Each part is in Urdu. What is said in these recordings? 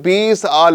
20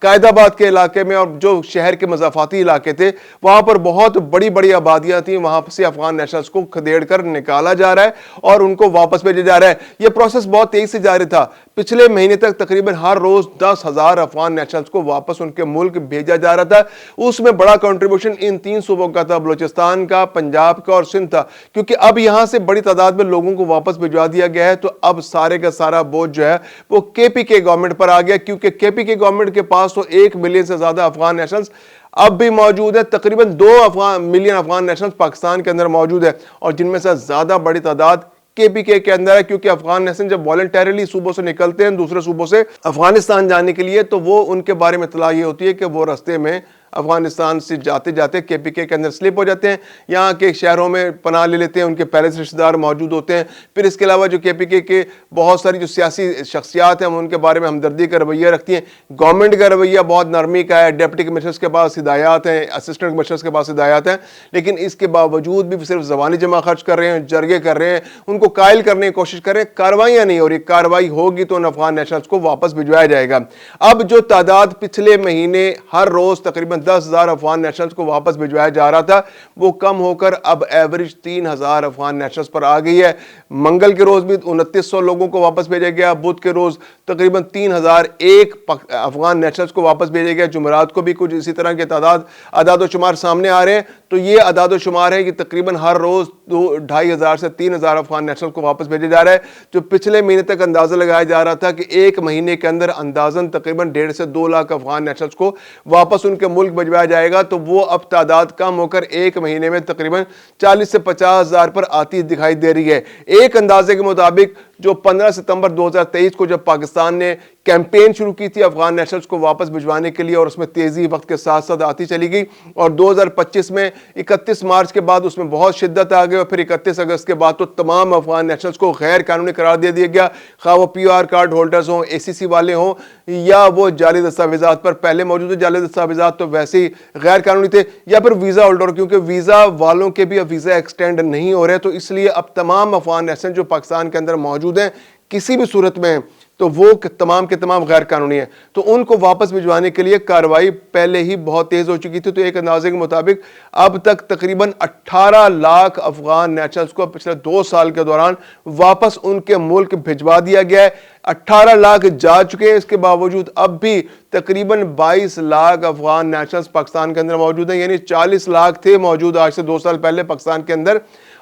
قائد آباد کے علاقے میں اور جو شہر کے مضافاتی علاقے تھے وہاں پر بہت بڑی بڑی آبادیاں تھیں, وہاں سے افغان نیشنلز کو کھدیڑ کر نکالا جا رہا ہے اور ان کو واپس بھیجا جا رہا ہے. یہ پروسیس بہت تیزی سے جاری تھا. پچھلے مہینے تک تقریباً ہر روز 10,000 افغان نیشنلز کو واپس ان کے ملک بھیجا جا رہا تھا. اس میں بڑا کنٹریبیوشن ان 3 صوبوں کا تھا, بلوچستان کا, پنجاب کا اور سندھ تھا, کیونکہ اب یہاں سے بڑی تعداد میں لوگوں کو واپس بھجوا دیا گیا ہے. تو اب سارے کا سارا بوجھ جو ہے وہ کے پی کے گورنمنٹ پر آ گیا, کیونکہ کے پی کے گورنمنٹ کے پاس تو 1 ملین سے زیادہ افغان نیشنلز اب بھی موجود ہے. تقریباً 2 ملین افغان نیشنلز پاکستان کے اندر موجود ہے, اور جن میں سے زیادہ بڑی تعداد کے پی کے اندر ہے, کیونکہ افغان نیشنل جب والنٹیرلی صوبوں سے نکلتے ہیں دوسرے صوبوں سے افغانستان جانے کے لیے, تو وہ ان کے بارے میں اطلاع یہ ہوتی ہے کہ وہ رستے میں افغانستان سے جاتے جاتے کے پی کے اندر سلپ ہو جاتے ہیں, یہاں کے شہروں میں پناہ لے لیتے ہیں, ان کے پیرس رشتہ دار موجود ہوتے ہیں. پھر اس کے علاوہ جو کے پی کے بہت ساری جو سیاسی شخصیات ہیں ان کے بارے میں ہمدردی کا رویہ رکھتی ہیں. گورنمنٹ کا رویہ بہت نرمی کا ہے, ڈپٹی کمشنرز کے پاس ہدایات ہیں, اسسٹنٹ کمشنرز کے پاس ہدایات ہیں, لیکن اس کے باوجود بھی صرف زبانی جمع خرچ کر رہے ہیں, جرگے کر رہے ہیں, ان کو قائل کرنے کی کوشش کر رہے ہیں. کاروائیاں نہیں ہو رہی. کاروائی ہوگی تو ان افغان نیشنلز کو واپس بھجوایا جائے گا. اب جو تعداد پچھلے مہینے ہر روز تقریباً 10,000 افغان نیشنلز کو واپس بھجوایا جا رہا تھا, وہ کم ہو کر اب ایوریج 3,000 افغان نیشنلز پر آ گئی ہے. منگل کے روز بھی 2900 لوگوں کو واپس بھیجا گیا, بدھ کے روز تقریباً 3,001 افغان نیشنلز کو واپس بھیجا گیا, جمعرات کو بھی کچھ اسی طرح کے اعداد و شمار سامنے آ رہے ہیں. تو یہ اعداد و شمار ہے کہ تقریباً ہر روز 2,500 سے 3,000 افغان نیشنلز کو واپس بھیجا جا رہا ہے, جو پچھلے مہینے تک اندازہ لگایا جا رہا تھا کہ ایک مہینے کے اندر اندازاً تقریباً 1.5 سے 2 لاکھ افغان نیشنلز کو واپس ان کے ملک بھجوایا جائے گا. تو وہ اب تعداد کم ہو کر ایک مہینے میں تقریباً 40 سے 50,000 پر آتی دکھائی دے رہی ہے. ایک اندازے کے مطابق جو 15 ستمبر 2023 کو جب پاکستان نے کیمپین شروع کی تھی افغان نیشنلز کو واپس بھجوانے کے لیے, اور اس میں تیزی وقت کے ساتھ ساتھ آتی چلی گئی, اور 2025 میں 31 مارچ کے بعد اس میں بہت شدت آ گئی, اور پھر 31 اگست کے بعد تو تمام افغان نیشنلز کو غیر قانونی قرار دے دیا گیا, خواہ وہ پی آر کارڈ ہولڈرز ہوں, اے سی سی والے ہوں, یا وہ جعلی دستاویزات پر پہلے موجود تھے. جعلی دستاویزات تو ویسے ہی غیر قانونی تھے, یا پھر ویزا ہولڈر, کیونکہ ویزا والوں کے بھی اب ویزا ایکسٹینڈ نہیں ہو رہے, تو اس لیے اب تمام افغان نیشنل جو پاکستان کے اندر موجود ہیں کسی بھی صورت میں تو وہ تمام کے تمام غیر قانونی ہیں. تو ان کو واپس بھجوانے کے لیے کارروائی پہلے ہی بہت تیز ہو چکی تھی. تو ایک اندازے کے مطابق اب تک تقریباً 18 لاکھ افغان نیشنلز کو پچھلے 2 سال کے دوران واپس ان کے ملک بھجوا دیا گیا ہے. 18 لاکھ جا چکے ہیں, اس کے باوجود اب بھی تقریباً 22 لاکھ افغان نیشنلز پاکستان کے اندر موجود ہیں, یعنی 40 لاکھ تھے موجود آج سے 2 سال پہلے پاکستان کے اندر,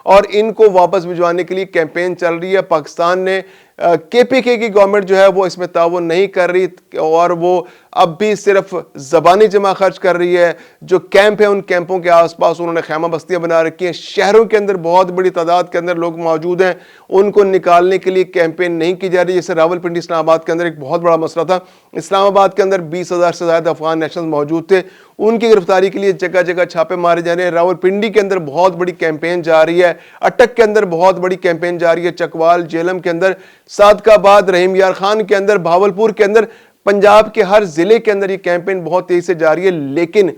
اور ان کو واپس بھجوانے کے لیے کیمپین چل رہی ہے. پاکستان نے کے پی کے کی گورنمنٹ جو ہے وہ اس میں تعاون نہیں کر رہی, اور وہ اب بھی صرف زبانی جمع خرچ کر رہی ہے. جو کیمپ ہیں ان کیمپوں کے آس پاس انہوں نے خیمہ بستیاں بنا رکھی ہیں. شہروں کے اندر بہت بڑی تعداد کے اندر لوگ موجود ہیں, ان کو نکالنے کے لیے کیمپین نہیں کی جا رہی. جیسے راولپنڈی اسلام آباد کے اندر ایک بہت بڑا مسئلہ تھا, اسلام آباد کے اندر 20,000 سے زیادہ افغان نیشنل موجود تھے, ان کی گرفتاری کے لیے جگہ جگہ چھاپے مارے جا رہے ہیں. راولپنڈی کے اندر بہت بڑی کیمپین جا رہی ہے, اٹک کے اندر بہت بڑی کیمپین جا رہی ہے, چکوال جیلم کے اندر, صادق آباد, رحیم یار خان کے اندر, بھاولپور کے اندر, پنجاب کے ہر ضلع کے اندر یہ کیمپین بہت تیزی سے جاری ہے. لیکن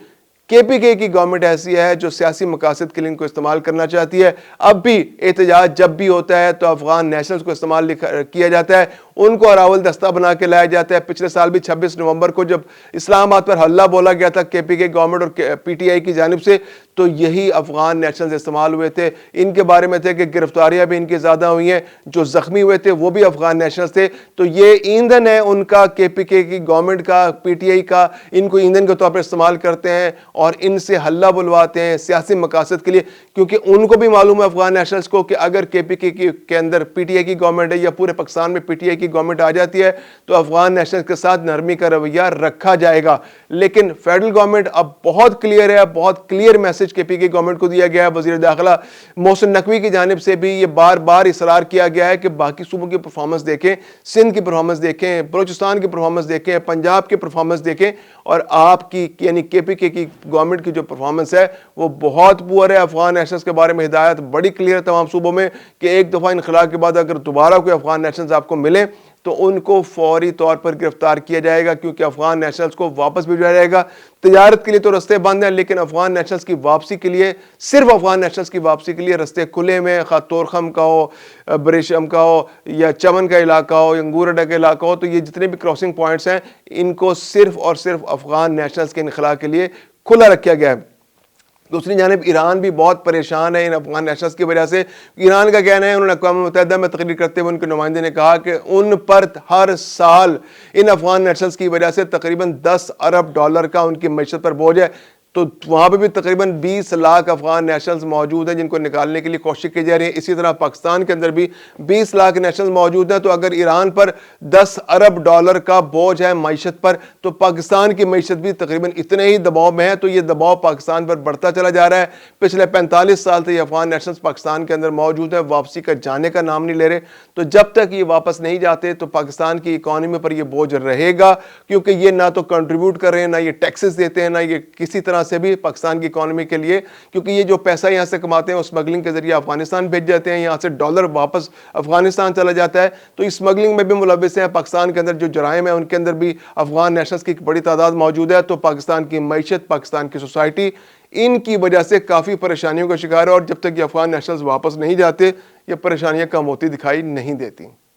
کے پی کے کی گورنمنٹ ایسی ہے جو سیاسی مقاصد کے لیے ان کو استعمال کرنا چاہتی ہے. اب بھی احتجاج جب بھی ہوتا ہے تو افغان نیشنلز کو استعمال کیا جاتا ہے, ان کو اراول دستہ بنا کے لایا جاتا ہے. پچھلے سال بھی 26 نومبر کو جب اسلام آباد پر حلہ بولا گیا تھا کے پی کے گورنمنٹ اور پی ٹی آئی کی جانب سے, تو یہی افغان نیشنلز استعمال ہوئے تھے. ان کے بارے میں تھے کہ گرفتاریاں بھی ان کی زیادہ ہوئی ہیں, جو زخمی ہوئے تھے وہ بھی افغان نیشنلز تھے. تو یہ ایندھن ہے ان کا, کے پی کے کی گورنمنٹ کا, پی ٹی آئی کا, ان کو ایندھن کے طور پر استعمال کرتے ہیں اور ان سے حلہ بلواتے ہیں سیاسی مقاصد کے لیے. کیونکہ ان کو بھی معلوم ہے افغان نیشنلز کو کہ اگر کے پی کے اندر پی ٹی آئی کی گورنمنٹ ہے یا پورے پاکستان میں پی ٹی آئی کی گورنمنٹ آ جاتی ہے تو افغان نیشنلز کے ساتھ نرمی کا رویہ رکھا جائے گا. لیکن فیڈرل گورنمنٹ اب بہت کلیئر ہے, بہت کلیئر میسج کے پی کے گورنمنٹ کو دیا گیا ہے. وزیر داخلہ محسن نقوی کی جانب سے بھی یہ بار بار اصرار کیا گیا ہے کہ باقی صوبوں کی پرفارمنس دیکھیں, سندھ کی پرفارمنس دیکھیں, بلوچستان کی پرفارمنس دیکھیں, پنجاب کی پرفارمنس دیکھیں, اور آپ کی یعنی کے پی کے کی گورنمنٹ کی جو پرفارمنس ہے وہ بہت پور ہے. افغان نیشنلز کے بارے میں ہدایت بڑی کلیئر ہے تمام صوبوں میں کہ ایک دفعہ انخلا کے بعد اگر دوبارہ کوئی افغان نیشنلز آپ کو ملے تو ان کو فوری طور پر گرفتار کیا جائے گا، کیونکہ افغان نیشنلز کو واپس بھیجا جائے گا۔ تجارت کے لیے تو رستے بند ہیں، لیکن افغان نیشنلز کی واپسی کے لیے، صرف افغان نیشنلز کی واپسی کے لیے رستے کھلے میں، خواہ تورخم کا ہو، بریشم کا ہو، یا چمن کا علاقہ ہو، یا انگورڈا کا علاقہ ہو، تو یہ جتنے بھی کراسنگ پوائنٹس ہیں ان کو صرف اور صرف افغان نیشنلز کے انخلاء کے لیے کھلا رکھا گیا ہے۔ دوسری جانب ایران بھی بہت پریشان ہے ان افغان نیشنلز کی وجہ سے۔ ایران کا کہنا ہے، انہوں نے اقوام متحدہ میں تقریر کرتے ہوئے ان کے نمائندے نے کہا کہ ان پر ہر سال ان افغان نیشنلز کی وجہ سے تقریباً $10 ارب کا ان کی معیشت پر بوجھ ہے۔ تو وہاں پہ بھی تقریباً 20 لاکھ افغان نیشنلز موجود ہیں جن کو نکالنے کے لیے کوشش کی جا رہی ہے۔ اسی طرح پاکستان کے اندر بھی 20 لاکھ نیشنلز موجود ہیں۔ تو اگر ایران پر $10 ارب کا بوجھ ہے معیشت پر، تو پاکستان کی معیشت بھی تقریباً اتنے ہی دباؤ میں ہے۔ تو یہ دباؤ پاکستان پر بڑھتا چلا جا رہا ہے۔ پچھلے 45 سال سے یہ افغان نیشنلز پاکستان کے اندر موجود ہیں، واپسی کا جانے کا نام نہیں لے رہے۔ تو جب تک یہ واپس نہیں جاتے تو پاکستان کی اکانومی پر یہ بوجھ رہے گا، کیونکہ یہ نہ تو کنٹریبیوٹ کر رہے ہیں، نہ یہ ٹیکسز دیتے ہیں، نہ یہ کسی طرح سے بھی پاکستان کی اکانومی کے لیے، کیونکہ یہ جو پیسہ یہاں سے کماتے ہیں وہ اسمگلنگ کے ذریعے افغانستان بھیج جاتے ہیں، یہاں سے ڈالر واپس افغانستان چلا جاتا ہے۔ تو اسمگلنگ میں بھی ملوث ہیں۔ پاکستان کے اندر جو جرائم ہیں ان کے اندر بھی افغان نیشنلز کی ایک بڑی تعداد موجود ہے۔ تو پاکستان کی معیشت، پاکستان کی سوسائٹی ان کی وجہ سے کافی پریشانیوں کا شکار ہے، اور جب تک یہ افغان نیشنلز واپس نہیں جاتے یہ پریشانیاں کم ہوتی دکھائی نہیں دیتی۔